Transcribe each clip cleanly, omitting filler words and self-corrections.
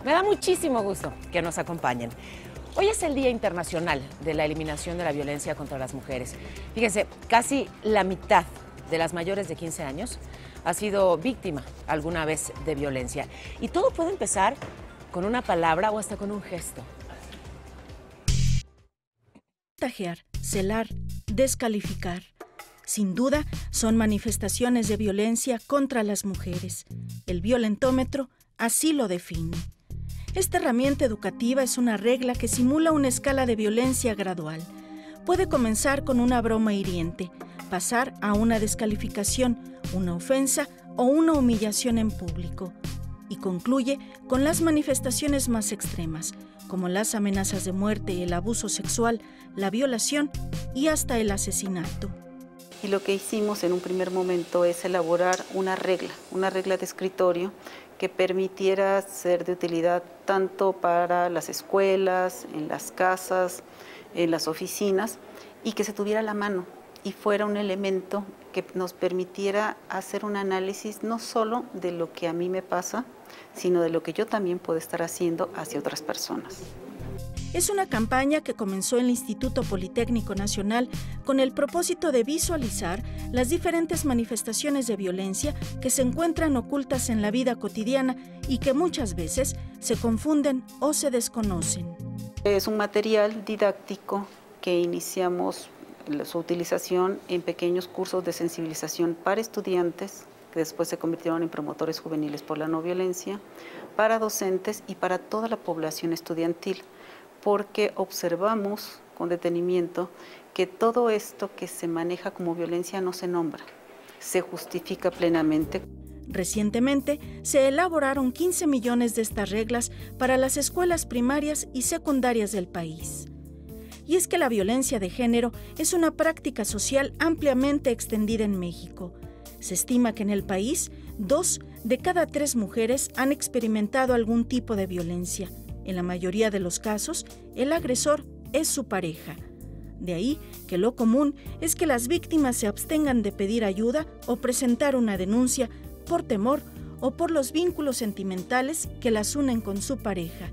Me da muchísimo gusto que nos acompañen. Hoy es el Día Internacional de la Eliminación de la Violencia contra las Mujeres. Fíjense, casi la mitad de las mayores de 15 años ha sido víctima alguna vez de violencia. Y todo puede empezar con una palabra o hasta con un gesto. Tajear, celar, descalificar. Sin duda, son manifestaciones de violencia contra las mujeres. El violentómetro así lo define. Esta herramienta educativa es una regla que simula una escala de violencia gradual. Puede comenzar con una broma hiriente, pasar a una descalificación, una ofensa o una humillación en público. Y concluye con las manifestaciones más extremas, como las amenazas de muerte, el abuso sexual, la violación y hasta el asesinato. Y lo que hicimos en un primer momento es elaborar una regla de escritorio que permitiera ser de utilidad tanto para las escuelas, en las casas, en las oficinas, y que se tuviera a la mano y fuera un elemento que nos permitiera hacer un análisis no solo de lo que a mí me pasa, sino de lo que yo también puedo estar haciendo hacia otras personas. Es una campaña que comenzó en el Instituto Politécnico Nacional con el propósito de visualizar las diferentes manifestaciones de violencia que se encuentran ocultas en la vida cotidiana y que muchas veces se confunden o se desconocen. Es un material didáctico que iniciamos su utilización en pequeños cursos de sensibilización para estudiantes, que después se convirtieron en promotores juveniles por la no violencia, para docentes y para toda la población estudiantil, porque observamos con detenimiento que todo esto que se maneja como violencia no se nombra, se justifica plenamente. Recientemente se elaboraron 15 millones de estas reglas para las escuelas primarias y secundarias del país. Y es que la violencia de género es una práctica social ampliamente extendida en México. Se estima que en el país, 2 de cada 3 mujeres han experimentado algún tipo de violencia. En la mayoría de los casos, el agresor es su pareja. De ahí que lo común es que las víctimas se abstengan de pedir ayuda o presentar una denuncia por temor o por los vínculos sentimentales que las unen con su pareja.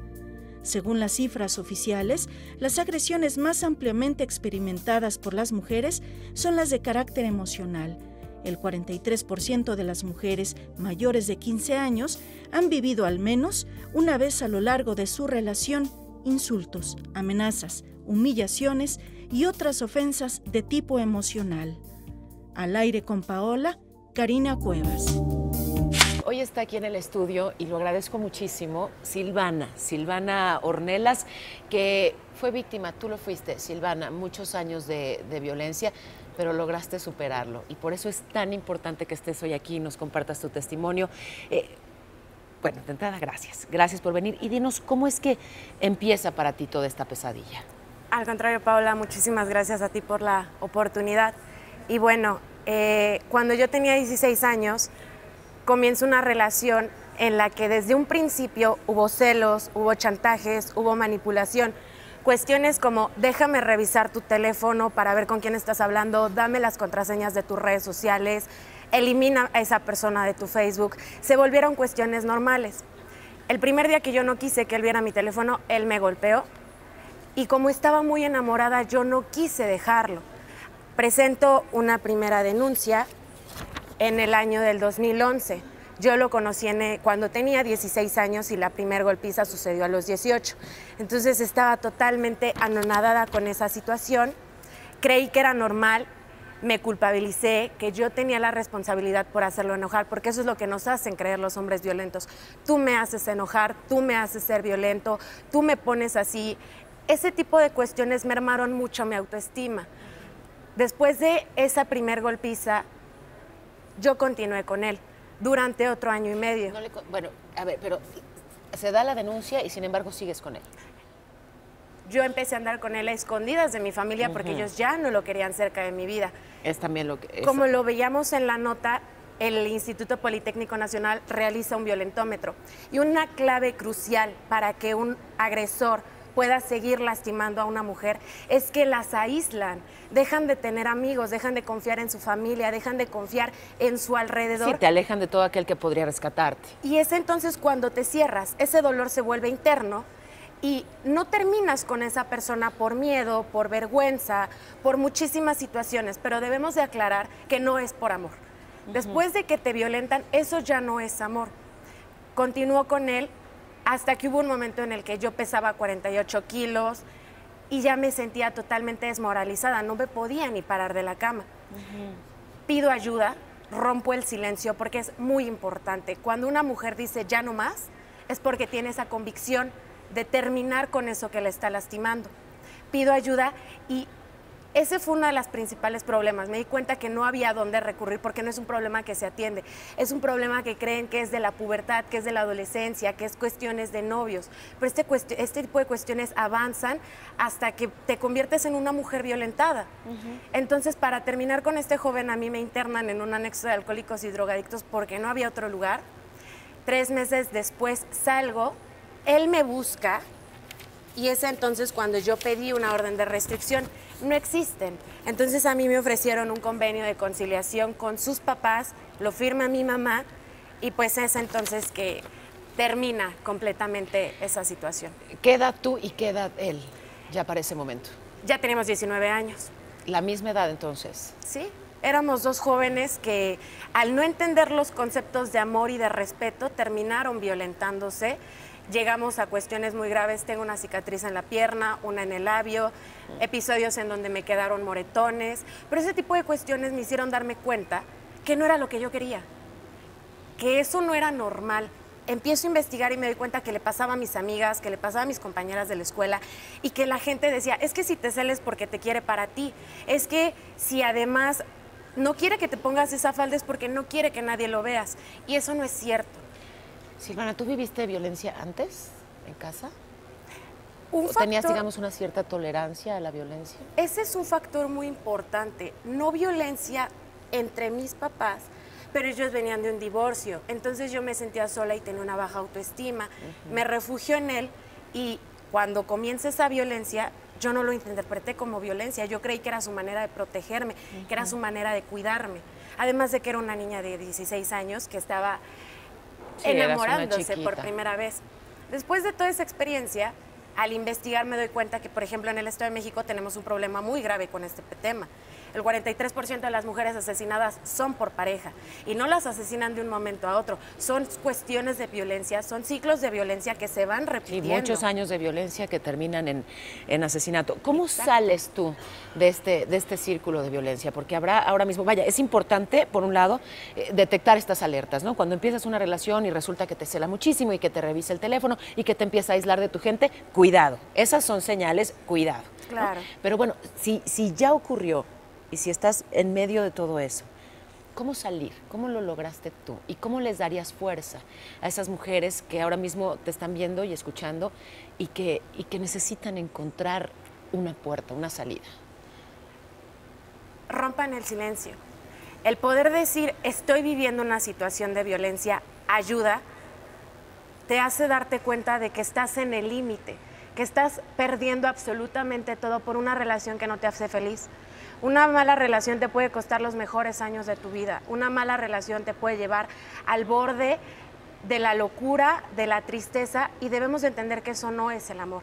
Según las cifras oficiales, las agresiones más ampliamente experimentadas por las mujeres son las de carácter emocional. El 43% de las mujeres mayores de 15 años han vivido al menos una vez a lo largo de su relación insultos, amenazas, humillaciones y otras ofensas de tipo emocional. Al aire con Paola, Karina Cuevas. Hoy está aquí en el estudio, y lo agradezco muchísimo, Silvana Ornelas, que fue víctima, tú lo fuiste, Silvana, muchos años de violencia, pero lograste superarlo. Y por eso es tan importante que estés hoy aquí y nos compartas tu testimonio. Bueno, de entrada, gracias. Gracias por venir. Y dinos, ¿cómo es que empieza para ti toda esta pesadilla? Al contrario, Paola, muchísimas gracias a ti por la oportunidad. Y bueno, cuando yo tenía 16 años, comienza una relación en la que desde un principio hubo celos, hubo chantajes, hubo manipulación. Cuestiones como, déjame revisar tu teléfono para ver con quién estás hablando, dame las contraseñas de tus redes sociales, elimina a esa persona de tu Facebook, se volvieron cuestiones normales. El primer día que yo no quise que él viera mi teléfono, él me golpeó y como estaba muy enamorada, yo no quise dejarlo. Presento una primera denuncia en el año del 2011. Yo lo conocí cuando tenía 16 años y la primer golpiza sucedió a los 18. Entonces estaba totalmente anonadada con esa situación. Creí que era normal, me culpabilicé, que yo tenía la responsabilidad por hacerlo enojar, porque eso es lo que nos hacen creer los hombres violentos. Tú me haces enojar, tú me haces ser violento, tú me pones así. Ese tipo de cuestiones mermaron mucho mi autoestima. Después de esa primer golpiza, yo continué con él durante otro año y medio. Bueno, a ver, pero se da la denuncia y sin embargo sigues con él. Yo empecé a andar con él a escondidas de mi familia porque ellos ya no lo querían cerca de mi vida. Es también lo que... Como lo veíamos en la nota, el Instituto Politécnico Nacional realiza un violentómetro. Y una clave crucial para que un agresor pueda seguir lastimando a una mujer es que las aíslan, dejan de tener amigos, dejan de confiar en su familia, dejan de confiar en su alrededor. Sí, te alejan de todo aquel que podría rescatarte. Y es entonces cuando te cierras, ese dolor se vuelve interno y no terminas con esa persona por miedo, por vergüenza, por muchísimas situaciones, pero debemos de aclarar que no es por amor. Después de que te violentan, eso ya no es amor. Continuó con él hasta que hubo un momento en el que yo pesaba 48 kilos y ya me sentía totalmente desmoralizada, no me podía ni parar de la cama. Pido ayuda, rompo el silencio porque es muy importante. Cuando una mujer dice ya no más, es porque tiene esa convicción de terminar con eso que le está lastimando. Pido ayuda y ese fue uno de los principales problemas. Me di cuenta que no había dónde recurrir porque no es un problema que se atiende. Es un problema que creen que es de la pubertad, que es de la adolescencia, que es cuestiones de novios. Pero este tipo de cuestiones avanzan hasta que te conviertes en una mujer violentada. Entonces, para terminar con este joven, a mí me internan en un anexo de alcohólicos y drogadictos porque no había otro lugar. 3 meses después salgo, él me busca y es entonces cuando yo pedí una orden de restricción. No existen. Entonces a mí me ofrecieron un convenio de conciliación con sus papás, lo firma mi mamá y pues es entonces que termina completamente esa situación. ¿Qué edad tú y qué edad él ya para ese momento? Ya tenemos 19 años. ¿La misma edad entonces? Sí, éramos 2 jóvenes que al no entender los conceptos de amor y de respeto terminaron violentándose. Llegamos a cuestiones muy graves, tengo una cicatriz en la pierna, una en el labio, episodios en donde me quedaron moretones, pero ese tipo de cuestiones me hicieron darme cuenta que no era lo que yo quería, que eso no era normal. Empiezo a investigar y me doy cuenta que le pasaba a mis amigas, que le pasaba a mis compañeras de la escuela y que la gente decía, es que si te celes porque te quiere para ti, es que si además no quiere que te pongas esa falda es porque no quiere que nadie lo veas y eso no es cierto. Silvana, ¿tú viviste violencia antes en casa? ¿O tenías, digamos, una cierta tolerancia a la violencia? Ese es un factor muy importante. No violencia entre mis papás, pero ellos venían de un divorcio. Entonces yo me sentía sola y tenía una baja autoestima. Me refugio en él y cuando comienza esa violencia, yo no lo interpreté como violencia. Yo creí que era su manera de protegerme, que era su manera de cuidarme. Además de que era una niña de 16 años que estaba enamorándose por primera vez. Después de toda esa experiencia, al investigar me doy cuenta que, por ejemplo, en el Estado de México tenemos un problema muy grave con este tema. El 43% de las mujeres asesinadas son por pareja y no las asesinan de un momento a otro. Son cuestiones de violencia, son ciclos de violencia que se van repitiendo. Y muchos años de violencia que terminan en asesinato. ¿Cómo sales tú de este círculo de violencia? Porque habrá ahora mismo, vaya, es importante, por un lado, detectar estas alertas, ¿no? Cuando empiezas una relación y resulta que te cela muchísimo y que te revisa el teléfono y que te empieza a aislar de tu gente, cuidado. Esas son señales, cuidado, ¿no? Claro. Pero bueno, si ya ocurrió, y si estás en medio de todo eso, ¿cómo salir? ¿Cómo lo lograste tú? ¿Y cómo les darías fuerza a esas mujeres que ahora mismo te están viendo y escuchando y que necesitan encontrar una puerta, una salida? Rompan el silencio. El poder decir, estoy viviendo una situación de violencia, ayuda, te hace darte cuenta de que estás en el límite, que estás perdiendo absolutamente todo por una relación que no te hace feliz. Una mala relación te puede costar los mejores años de tu vida. Una mala relación te puede llevar al borde de la locura, de la tristeza, y debemos entender que eso no es el amor.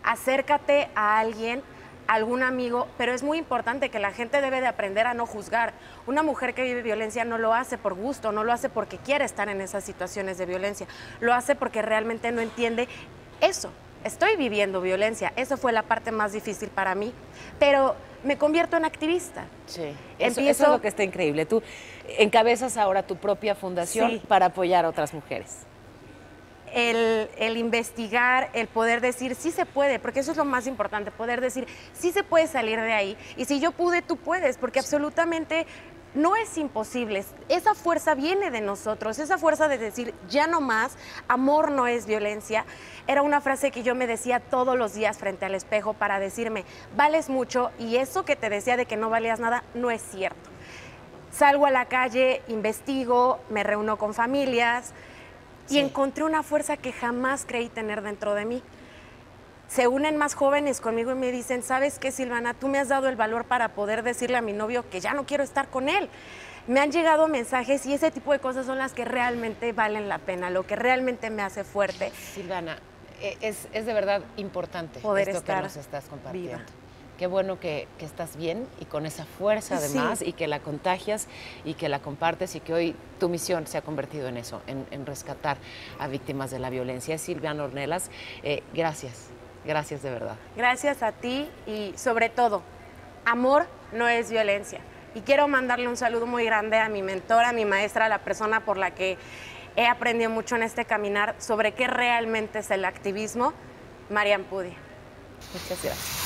Acércate a alguien, a algún amigo, pero es muy importante que la gente debe de aprender a no juzgar. Una mujer que vive violencia no lo hace por gusto, no lo hace porque quiere estar en esas situaciones de violencia. Lo hace porque realmente no entiende eso. Estoy viviendo violencia. Eso fue la parte más difícil para mí, pero me convierto en activista. Sí, eso es lo que está increíble. Tú encabezas ahora tu propia fundación para apoyar a otras mujeres. El investigar, el poder decir sí se puede, porque eso es lo más importante, poder decir sí se puede salir de ahí. Y si yo pude, tú puedes, porque absolutamente no es imposible. Esa fuerza viene de nosotros, esa fuerza de decir ya no más, amor no es violencia. Era una frase que yo me decía todos los días frente al espejo para decirme, vales mucho, y eso que te decía de que no valías nada no es cierto. Salgo a la calle, investigo, me reúno con familias y encontré una fuerza que jamás creí tener dentro de mí. se unen más jóvenes conmigo y me dicen, ¿sabes qué, Silvana? Tú me has dado el valor para poder decirle a mi novio que ya no quiero estar con él. Me han llegado mensajes y ese tipo de cosas son las que realmente valen la pena, lo que realmente me hace fuerte. Silvana, es de verdad importante poder esto estar que nos estás compartiendo. viva. Qué bueno que estás bien y con esa fuerza además, Sí. y que la contagias y que la compartes, y que hoy tu misión se ha convertido en eso, en rescatar a víctimas de la violencia. Es Silvana Ornelas. Gracias de verdad. Gracias a ti y sobre todo, amor no es violencia. Y quiero mandarle un saludo muy grande a mi mentora, a mi maestra, a la persona por la que he aprendido mucho en este caminar sobre qué realmente es el activismo, Marian Pudia. Muchas gracias.